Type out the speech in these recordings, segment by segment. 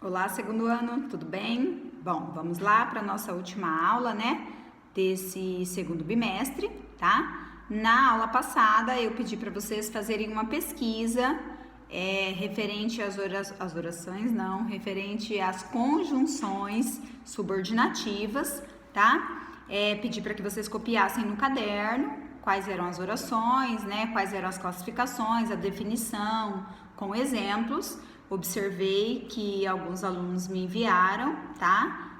Olá, segundo ano, tudo bem? Bom, vamos lá para a nossa última aula, né, desse segundo bimestre, tá? Na aula passada, eu pedi para vocês fazerem uma pesquisa referente às orações, não, referente às conjunções subordinativas, tá? Pedi para que vocês copiassem no caderno quais eram as orações, né, quais eram as classificações, a definição, com exemplos. Observei que alguns alunos me enviaram, tá?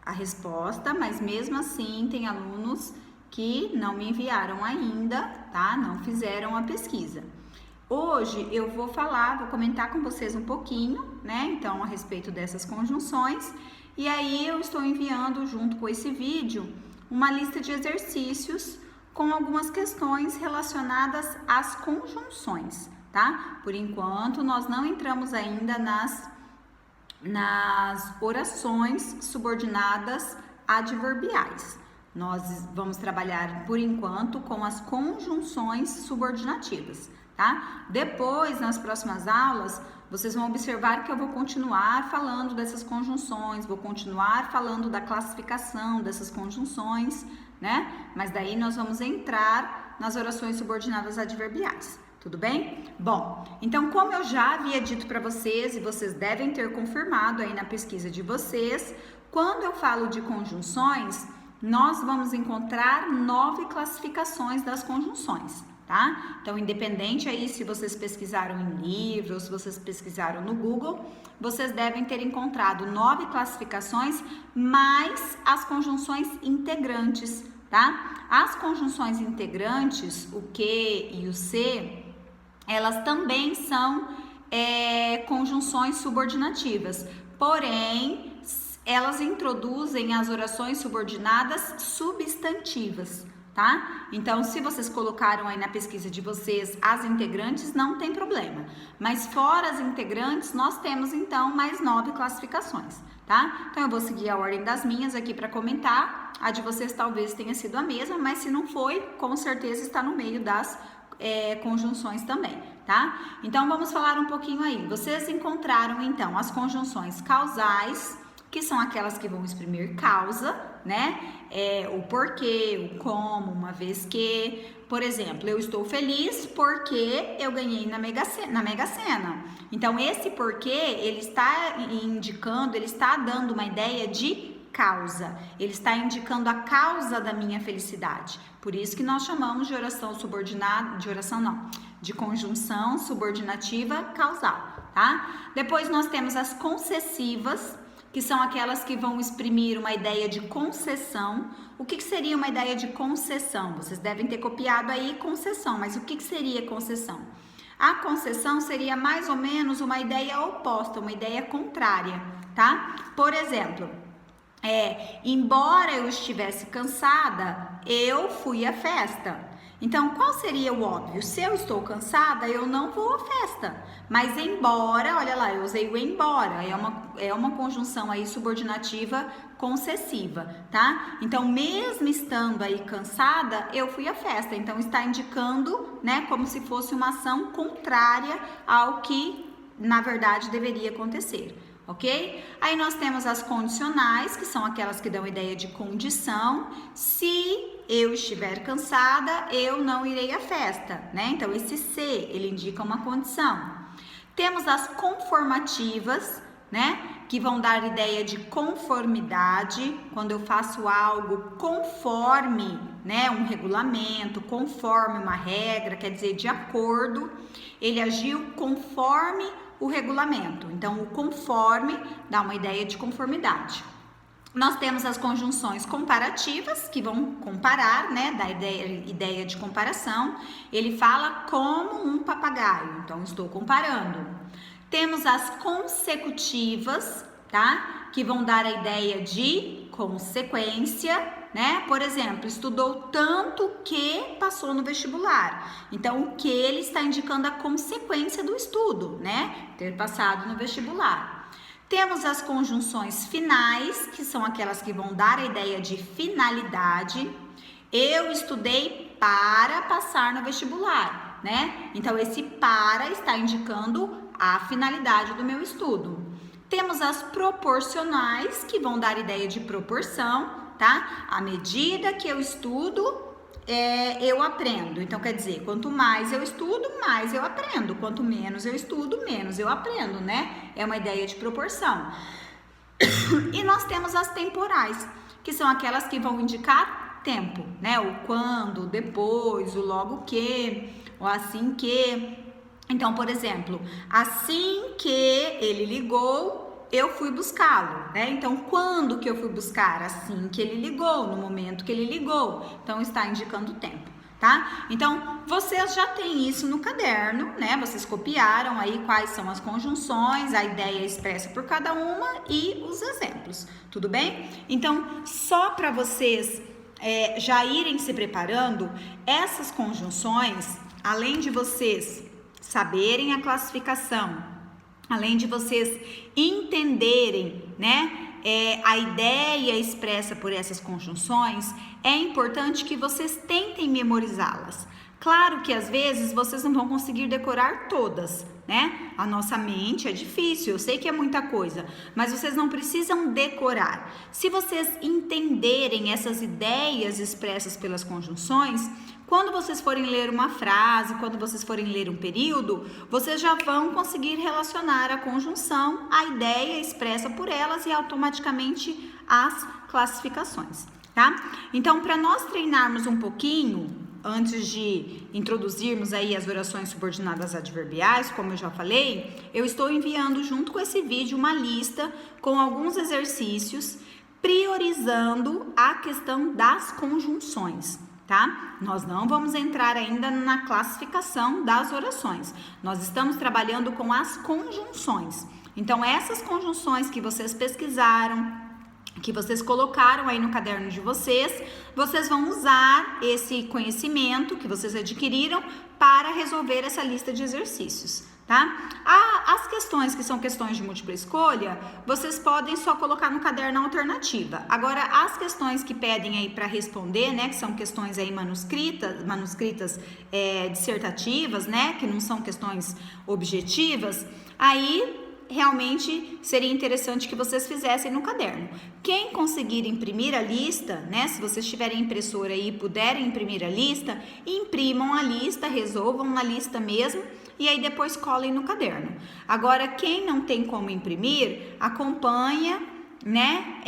A resposta, mas mesmo assim tem alunos que não me enviaram ainda, tá? Não fizeram a pesquisa. Hoje eu vou comentar com vocês um pouquinho, né? Então, a respeito dessas conjunções. E aí eu estou enviando junto com esse vídeo uma lista de exercícios com algumas questões relacionadas às conjunções, tá? Por enquanto, nós não entramos ainda nas orações subordinadas adverbiais. Nós vamos trabalhar, por enquanto, com as conjunções subordinativas, tá? Depois, nas próximas aulas, vocês vão observar que eu vou continuar falando dessas conjunções, vou continuar falando da classificação dessas conjunções, né? Mas daí nós vamos entrar nas orações subordinadas adverbiais. Tudo bem? Bom, então como eu já havia dito para vocês, e vocês devem ter confirmado aí na pesquisa de vocês, quando eu falo de conjunções, nós vamos encontrar 9 classificações das conjunções, tá? Então, independente aí se vocês pesquisaram em livros, se vocês pesquisaram no Google, vocês devem ter encontrado 9 classificações, mais as conjunções integrantes, tá? As conjunções integrantes, o que e o se, elas também são conjunções subordinativas, porém, elas introduzem as orações subordinadas substantivas, tá? Então, se vocês colocaram aí na pesquisa de vocês as integrantes, não tem problema. Mas fora as integrantes, nós temos então mais 9 classificações, tá? Então, eu vou seguir a ordem das minhas aqui para comentar. A de vocês talvez tenha sido a mesma, mas se não foi, com certeza está no meio das conjunções também, tá? Então, vamos falar um pouquinho aí. Vocês encontraram, então, as conjunções causais, que são aquelas que vão exprimir causa, né? O porquê, o como, uma vez que. Por exemplo, eu estou feliz porque eu ganhei na Mega Sena. Então, esse porquê, ele está indicando, ele está dando uma ideia de causa. Ele está indicando a causa da minha felicidade. Por isso que nós chamamos de oração subordinada, de conjunção subordinativa causal, tá? Depois nós temos as concessivas, que são aquelas que vão exprimir uma ideia de concessão. O que seria uma ideia de concessão? Vocês devem ter copiado aí concessão, mas o que seria concessão? A concessão seria mais ou menos uma ideia oposta, uma ideia contrária, tá? Por exemplo, embora eu estivesse cansada, eu fui à festa. Então, qual seria o óbvio? Se eu estou cansada, eu não vou à festa. Mas embora, olha lá, eu usei o embora, é uma conjunção aí subordinativa concessiva, tá? Então, mesmo estando aí cansada, eu fui à festa. Então, está indicando, né, como se fosse uma ação contrária ao que, na verdade, deveria acontecer. Ok? Aí nós temos as condicionais, que são aquelas que dão ideia de condição. Se eu estiver cansada, eu não irei à festa, né? Então, esse se, ele indica uma condição. Temos as conformativas, né? Que vão dar ideia de conformidade, quando eu faço algo conforme, né? Um regulamento, conforme uma regra, quer dizer, de acordo. Ele agiu conforme o regulamento. Então, o conforme dá uma ideia de conformidade. Nós temos as conjunções comparativas, que vão comparar, né? Dá ideia de comparação. Ele fala como um papagaio, então estou comparando. Temos as consecutivas, tá? Que vão dar a ideia de consequência, né? Por exemplo, estudou tanto que passou no vestibular. Então, o que ele está indicando a consequência do estudo, né? Ter passado no vestibular. Temos as conjunções finais, que são aquelas que vão dar a ideia de finalidade. Eu estudei para passar no vestibular, né? Então, esse para está indicando a finalidade do meu estudo. Temos as proporcionais, que vão dar ideia de proporção, tá? À medida que eu estudo, eu aprendo. Então, quer dizer, quanto mais eu estudo, mais eu aprendo. Quanto menos eu estudo, menos eu aprendo, né? É uma ideia de proporção. E nós temos as temporais, que são aquelas que vão indicar tempo, né? O quando, o depois, o logo que, o assim que. Então, por exemplo, assim que ele ligou, eu fui buscá-lo, né? Então, quando que eu fui buscar? Assim que ele ligou, no momento que ele ligou. Então, está indicando o tempo, tá? Então, vocês já têm isso no caderno, né? Vocês copiaram aí quais são as conjunções, a ideia expressa por cada uma e os exemplos, tudo bem? Então, só para vocês já irem se preparando, essas conjunções, além de vocês saberem a classificação, além de vocês entenderem, né, a ideia expressa por essas conjunções, é importante que vocês tentem memorizá-las. Claro que às vezes vocês não vão conseguir decorar todas, né? A nossa mente é difícil, eu sei que é muita coisa, mas vocês não precisam decorar. Se vocês entenderem essas ideias expressas pelas conjunções, quando vocês forem ler uma frase, quando vocês forem ler um período, vocês já vão conseguir relacionar a conjunção à ideia expressa por elas e automaticamente as classificações, tá? Então, para nós treinarmos um pouquinho, antes de introduzirmos aí as orações subordinadas adverbiais, como eu já falei, eu estou enviando junto com esse vídeo uma lista com alguns exercícios priorizando a questão das conjunções, tá? Nós não vamos entrar ainda na classificação das orações. Nós estamos trabalhando com as conjunções. Então, essas conjunções que vocês pesquisaram, que vocês colocaram aí no caderno de vocês, vocês vão usar esse conhecimento que vocês adquiriram para resolver essa lista de exercícios, tá? As questões que são questões de múltipla escolha, vocês podem só colocar no caderno a alternativa. Agora, as questões que pedem aí para responder, né, que são questões aí manuscritas dissertativas, né, que não são questões objetivas, aí realmente seria interessante que vocês fizessem no caderno. Quem conseguir imprimir a lista, né, se vocês tiverem impressora aí e puderem imprimir a lista, imprimam a lista, resolvam na lista mesmo e aí depois colhem no caderno. Agora, quem não tem como imprimir, acompanha, né,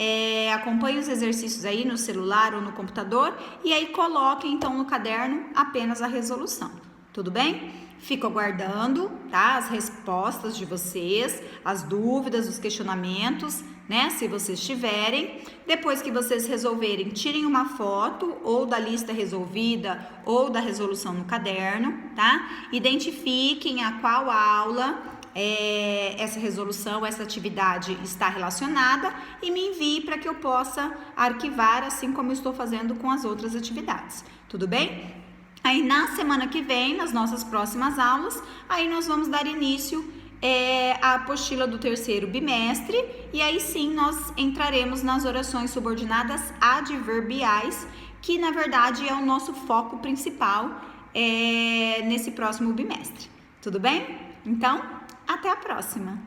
acompanha os exercícios aí no celular ou no computador e aí coloquem então no caderno apenas a resolução, tudo bem? Fico aguardando, tá, as respostas de vocês, as dúvidas, os questionamentos, né, se vocês tiverem. Depois que vocês resolverem, tirem uma foto ou da lista resolvida ou da resolução no caderno, tá? Identifiquem a qual aula essa resolução, essa atividade está relacionada e me envie para que eu possa arquivar, assim como eu estou fazendo com as outras atividades, tudo bem? Aí na semana que vem, nas nossas próximas aulas, aí nós vamos dar início à apostila do terceiro bimestre e aí sim nós entraremos nas orações subordinadas adverbiais, que na verdade é o nosso foco principal nesse próximo bimestre. Tudo bem? Então, até a próxima!